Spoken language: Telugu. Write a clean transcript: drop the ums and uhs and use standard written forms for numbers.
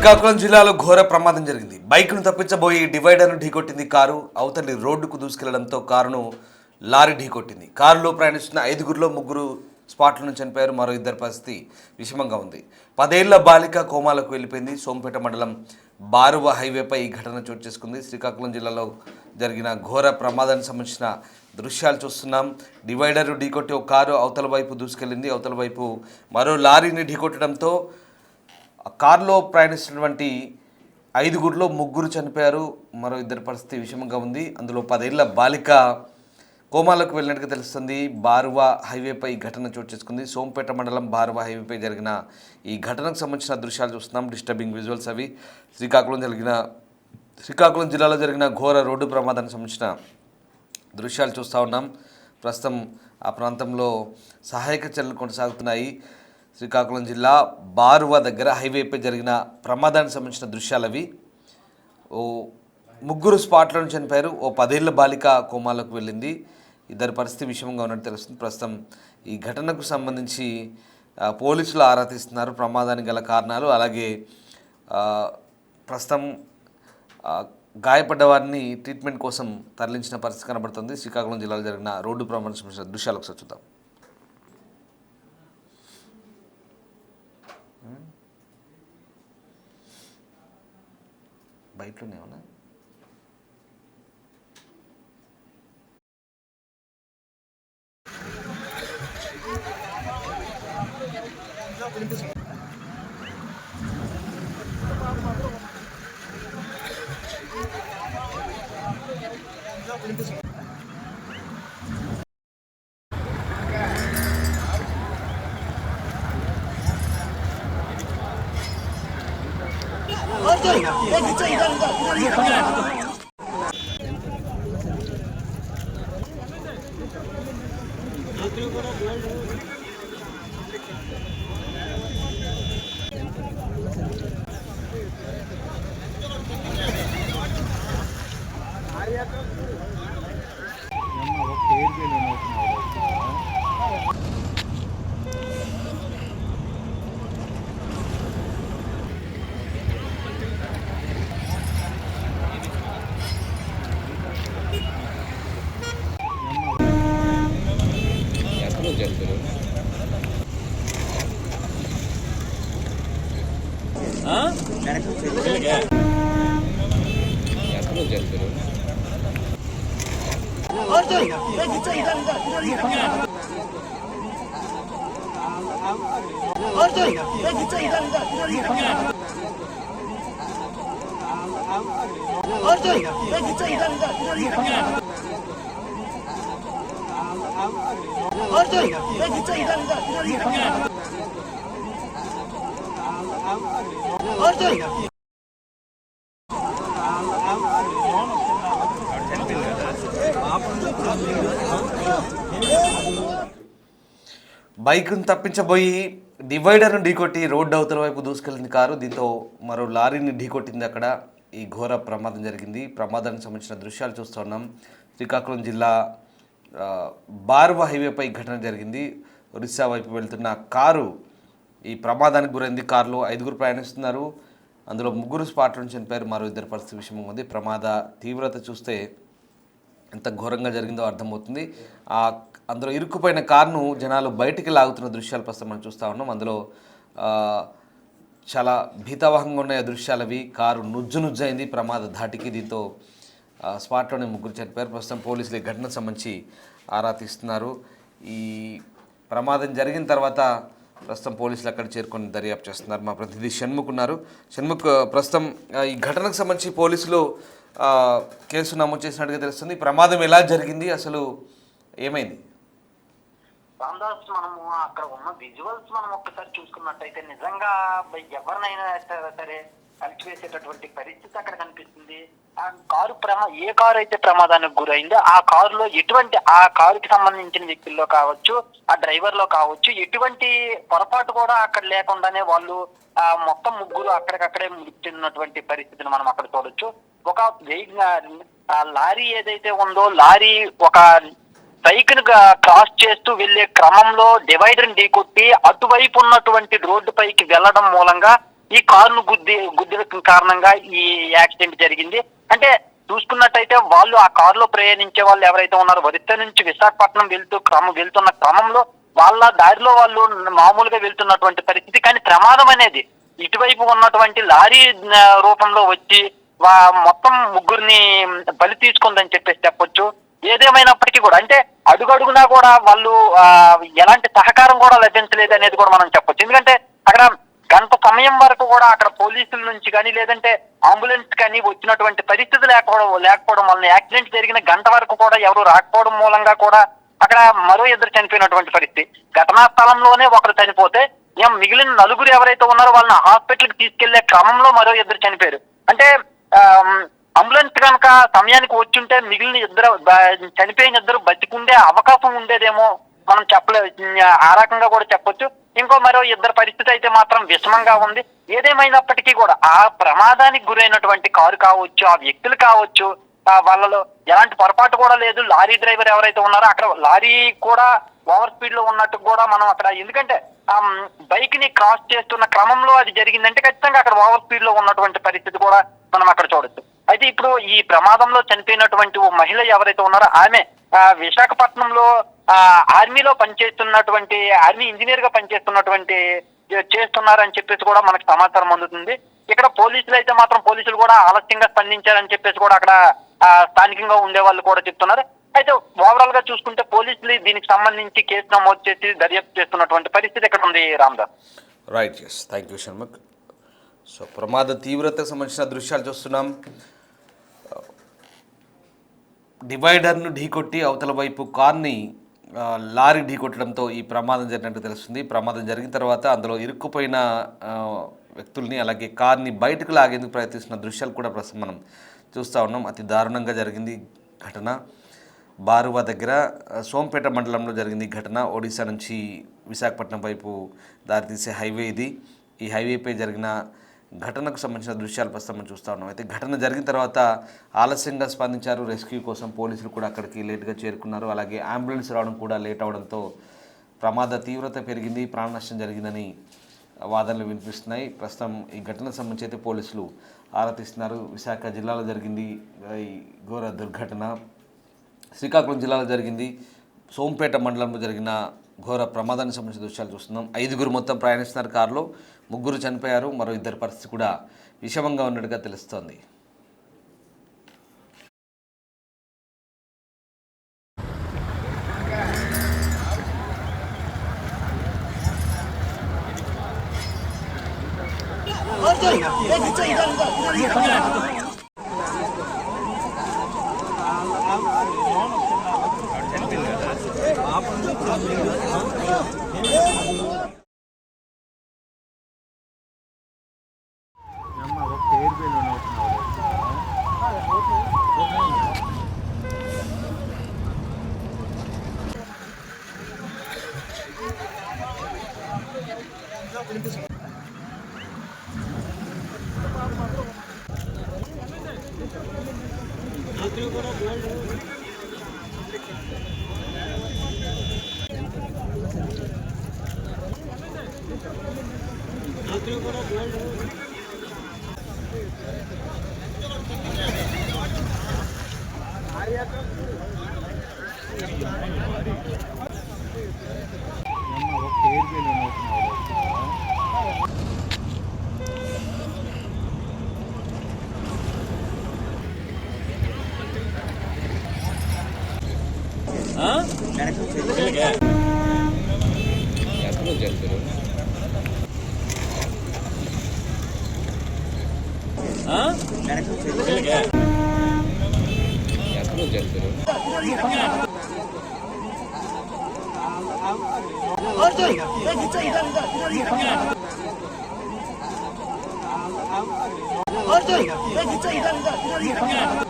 శ్రీకాకుళం జిల్లాలో ఘోర ప్రమాదం జరిగింది. బైక్ను తప్పించబోయి డివైడర్ను ఢీకొట్టింది కారు. అవతలి రోడ్డుకు దూసుకెళ్లడంతో కారును లారీ ఢీకొట్టింది. కారులో ప్రయాణిస్తున్న 5గురిలో 3 స్పాట్లను చనిపోయారు. మరో 2 పరిస్థితి విషమంగా ఉంది. 10 ఏళ్ల బాలిక కోమాలకు వెళ్ళిపోయింది. సోంపేట మండలం బారువ హైవేపై ఈ ఘటన చోటు చేసుకుంది. శ్రీకాకుళం జిల్లాలో జరిగిన ఘోర ప్రమాదానికి సంబంధించిన దృశ్యాలు చూస్తున్నాం. డివైడర్ ఢీకొట్టి ఒక కారు అవతల వైపు దూసుకెళ్లింది. అవతల వైపు మరో లారీని ఢీకొట్టడంతో కారులో ప్రయాణిస్తున్నటువంటి 5గురిలో 3 చనిపోయారు. మరో 2 పరిస్థితి విషమంగా ఉంది. అందులో 10 ఏళ్ల బాలిక కోమాలకు వెళ్ళినట్టుగా తెలుస్తుంది. బారువ హైవేపై ఈ ఘటన చోటు చేసుకుంది. సోంపేట మండలం బారువ హైవేపై జరిగిన ఈ ఘటనకు సంబంధించిన దృశ్యాలు చూస్తున్నాం. డిస్టర్బింగ్ విజువల్స్ అవి. శ్రీకాకుళం జిల్లాలో జరిగిన ఘోర రోడ్డు ప్రమాదానికి సంబంధించిన దృశ్యాలు చూస్తూ ఉన్నాం. ప్రస్తుతం ఆ ప్రాంతంలో సహాయక చర్యలు కొనసాగుతున్నాయి. శ్రీకాకుళం జిల్లా బారువ దగ్గర హైవేపై జరిగిన ప్రమాదానికి సంబంధించిన దృశ్యాలు అవి. 3 స్పాట్లను చనిపోయారు. 10 ఏళ్ల బాలిక కోమాలకు వెళ్ళింది. 2 పరిస్థితి విషమంగా ఉన్నట్టు తెలుస్తుంది. ప్రస్తుతం ఈ ఘటనకు సంబంధించి పోలీసులు ఆరా తీస్తున్నారు. ప్రమాదానికి గల కారణాలు, అలాగే ప్రస్తుతం గాయపడ్డ వారిని ట్రీట్మెంట్ కోసం తరలించిన పరిస్థితి కనబడుతుంది. శ్రీకాకుళం జిల్లాలో జరిగిన రోడ్డు ప్రమాదానికి సంబంధించిన దృశ్యాలు ఒకసారి చూద్దాం. బయటలోనే ఉన్నా బైక్ను తప్పించబోయి డివైడర్ను ఢీకొట్టి రోడ్డు అవతల వైపు దూసుకెళ్ళింది కారు. దీంతో మరో లారీని ఢీకొట్టింది. అక్కడ ఈ ఘోర ప్రమాదం జరిగింది. ప్రమాదానికి సంబంధించిన దృశ్యాలు చూస్తూ ఉన్నాం. శ్రీకాకుళం జిల్లా బారువ హైవేపై ఘటన జరిగింది. ఒరిస్సా వైపు వెళ్తున్న కారు ఈ ప్రమాదానికి గురైంది. కారులో 5గురు ప్రయాణిస్తున్నారు. అందులో 3 స్పాట్లను చనిపోయారు. మరో 2 పరిస్థితి విషమంగా ఉంది. ప్రమాద తీవ్రత చూస్తే ఎంత ఘోరంగా జరిగిందో అర్థమవుతుంది. అందులో ఇరుక్కుపోయిన కారును జనాలు బయటికి లాగుతున్న దృశ్యాలు ప్రస్తుతం మనం చూస్తూ ఉన్నాం. అందులో చాలా భీతావహంగా ఉన్నాయి దృశ్యాలు అవి. కారు నుజ్జైంది ప్రమాద ధాటికి. దీంతో స్పాట్లోనే 3 చనిపోయారు. ప్రస్తుతం పోలీసులు ఈ ఘటనకు సంబంధించి ఆరా తీస్తున్నారు. ఈ ప్రమాదం జరిగిన తర్వాత ప్రస్తుతం పోలీసులు అక్కడ చేరుకొని దర్యాప్తు చేస్తున్నారు. మా ప్రతినిధి షణ్ముఖ్ ఉన్నారు. షణ్ముఖ్, ప్రస్తుతం ఈ ఘటనకు సంబంధించి పోలీసులు కేసు నమోదు చేసినట్టుగా తెలుస్తుంది. ప్రమాదం ఎలా జరిగింది, అసలు ఏమైంది? రామదాస్, మనము అక్కడ ఉన్న విజువల్స్ మనం ఒక్కసారి చూసుకున్నట్టయితే నిజంగా ఎవరినైనా సరే కలిసివేసేటటువంటి పరిస్థితి అక్కడ కనిపిస్తుంది. ఆ కారు ఏ కారు అయితే ప్రమాదానికి గురైందో ఆ కారులో ఆ కారుకి సంబంధించిన వ్యక్తుల్లో కావచ్చు, ఆ డ్రైవర్ లో కావచ్చు, ఎటువంటి పొరపాటు కూడా అక్కడ లేకుండానే వాళ్ళు మొత్తం 3 అక్కడికక్కడే మృతి చెందినటువంటి పరిస్థితిని మనం అక్కడ చూడొచ్చు. ఒక లారీ ఏదైతే ఉందో, లారీ ఒక సైకిల్ క్రాస్ చేస్తూ వెళ్లే క్రమంలో డివైడర్ ఢీకొట్టి అటువైపు ఉన్నటువంటి రోడ్డు పైకి వెళ్లడం మూలంగా ఈ కారును గుద్దిన కారణంగా ఈ యాక్సిడెంట్ జరిగింది. అంటే చూసుకున్నట్టయితే వాళ్ళు ఆ కారులో ప్రయాణించే వాళ్ళు ఎవరైతే ఉన్నారో ఒరిస్సా నుంచి విశాఖపట్నం వెళ్తున్న క్రమంలో వాళ్ళ దారిలో వాళ్ళు మామూలుగా వెళ్తున్నటువంటి పరిస్థితి. కానీ ప్రమాదం అనేది ఇటువైపు ఉన్నటువంటి లారీ రూపంలో వచ్చి మొత్తం ముగ్గురిని బలి తీసుకుందని చెప్పొచ్చు. ఏదేమైనప్పటికీ కూడా అంటే అడుగడుగునా కూడా వాళ్ళు ఎలాంటి సహకారం కూడా లభించలేదు అనేది కూడా మనం చెప్పొచ్చు. ఎందుకంటే అక్కడ గంట సమయం వరకు కూడా అక్కడ పోలీసుల నుంచి కానీ లేదంటే అంబులెన్స్ కానీ వచ్చినటువంటి పరిస్థితి లేకపోవడం వలన యాక్సిడెంట్ జరిగిన గంట వరకు కూడా ఎవరు రాకపోవడం మూలంగా కూడా అక్కడ మరో ఇద్దరు చనిపోయినటువంటి పరిస్థితి. ఘటనా స్థలంలోనే ఒకరు చనిపోతే మిగిలిన నలుగురు ఎవరైతే ఉన్నారో వాళ్ళని హాస్పిటల్ కి తీసుకెళ్లే క్రమంలో మరో ఇద్దరు చనిపోయారు. అంటే అంబులెన్స్ కనుక సమయానికి వచ్చుంటే మిగిలిన చనిపోయిన ఇద్దరు బతికుండే అవకాశం ఉండేదేమో మనం ఆ రకంగా కూడా చెప్పొచ్చు. ఇంకో మరో ఇద్దరు పరిస్థితి అయితే మాత్రం విషమంగా ఉంది. ఏదేమైనప్పటికీ కూడా ఆ ప్రమాదానికి గురైనటువంటి కారు కావచ్చు, ఆ వ్యక్తులు కావచ్చు, వాళ్ళలో ఎలాంటి పొరపాటు కూడా లేదు. లారీ డ్రైవర్ ఎవరైతే ఉన్నారో అక్కడ లారీ కూడా ఓవర్ స్పీడ్ లో ఉన్నట్టు కూడా మనం అక్కడ, ఎందుకంటే బైక్ ని క్రాస్ చేస్తున్న క్రమంలో అది జరిగిందంటే ఖచ్చితంగా అక్కడ ఓవర్ స్పీడ్ లో ఉన్నటువంటి పరిస్థితి కూడా మనం అక్కడ చూడొచ్చు. అయితే ఇప్పుడు ఈ ప్రమాదంలో చనిపోయినటువంటి ఓ మహిళ ఎవరైతే ఉన్నారో ఆమె విశాఖపట్నంలో ఆర్మీలో పనిచేస్తున్నటువంటి ఆర్మీ ఇంజనీర్ గా చేస్తున్నారని చెప్పేసి కూడా మనకు సమాచారం అందుతుంది. ఇక్కడ పోలీసులు అయితే మాత్రం పోలీసులు కూడా ఆలస్యంగా స్పందించారని చెప్పేసి కూడా అక్కడ స్థానికంగా ఉండే వాళ్ళు కూడా చెప్తున్నారు. అయితే ఓవరాల్ గా చూసుకుంటే పోలీసులు దీనికి సంబంధించి కేసు నమోదు చేసి దర్యాప్తు చేస్తున్నటువంటి పరిస్థితి ఇక్కడ ఉంది. Ramdas. Right, yes, thank you Shanmukh. So ప్రమాద తీవ్రతకు సంబంధించిన దృశ్యాలు చూస్తున్నాం. డివైడర్ను ఢీకొట్టి అవతల వైపు కార్ని లారీ ఢీకొట్టడంతో ఈ ప్రమాదం జరిగినట్టు తెలుస్తుంది. ప్రమాదం జరిగిన తర్వాత అందులో ఇరుక్కుపోయిన వ్యక్తుల్ని అలాగే కార్ని బయటకు లాగేందుకు ప్రయత్నిస్తున్న దృశ్యాలు కూడా ప్రస్తుతం మనం చూస్తూ ఉన్నాం. అతి దారుణంగా జరిగింది ఘటన. బారువా దగ్గర సోంపేట మండలంలో జరిగింది ఘటన. ఒడిశా నుంచి విశాఖపట్నం వైపు దారితీసే హైవే ఇది. ఈ హైవేపై జరిగిన ఘటనకు సంబంధించిన దృశ్యాలు ప్రస్తుతం మనం చూస్తూ ఉన్నాం. అయితే ఘటన జరిగిన తర్వాత ఆలస్యంగా స్పందించారు. రెస్క్యూ కోసం పోలీసులు కూడా అక్కడికి లేట్గా చేరుకున్నారు. అలాగే అంబులెన్స్ రావడం కూడా లేట్ అవడంతో ప్రమాద తీవ్రత పెరిగింది, ప్రాణ నష్టం జరిగిందని వాదనలు వినిపిస్తున్నాయి. ప్రస్తుతం ఈ ఘటనకు సంబంధించి అయితే పోలీసులు ఆరా తీస్తున్నారు. విశాఖ జిల్లాలో జరిగింది ఈ ఘోర దుర్ఘటన. శ్రీకాకుళం జిల్లాలో జరిగింది. సోంపేట మండలంలో జరిగిన ఘోర ప్రమాదానికి సంబంధించిన దృశ్యాలు చూస్తున్నాం. 5గురు మొత్తం ప్రయాణిస్తున్నారు కారులో. 3 చనిపోయారు. మరో 2 పరిస్థితి కూడా విషమంగా ఉన్నట్టుగా తెలుస్తోంది.